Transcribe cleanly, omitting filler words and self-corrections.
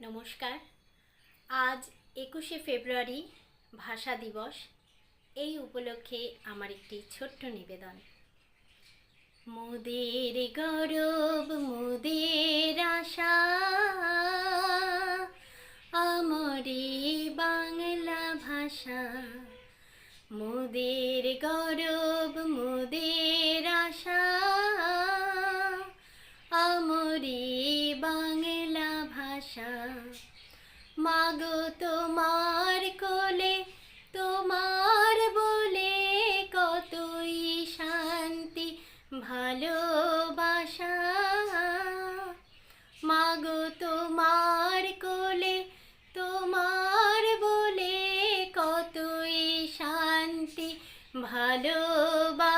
নমস্কার। আজ ২১শে ফেব্রুয়ারি ভাষা দিবস। এই উপলক্ষে আমার একটি ছোট্ট নিবেদন। মোদের গৌরব মোদের আশা, আমরি বাংলা ভাষা। মোদের গৌরব মোদের আশা, আমরি বাংলা ভাষা। মাগো তোমার কোলে তোমার বলে কতই শান্তি ভালোবাসা। মাগো তোমার কোলে তোমার বলে কতই শান্তি ভালোবাসা।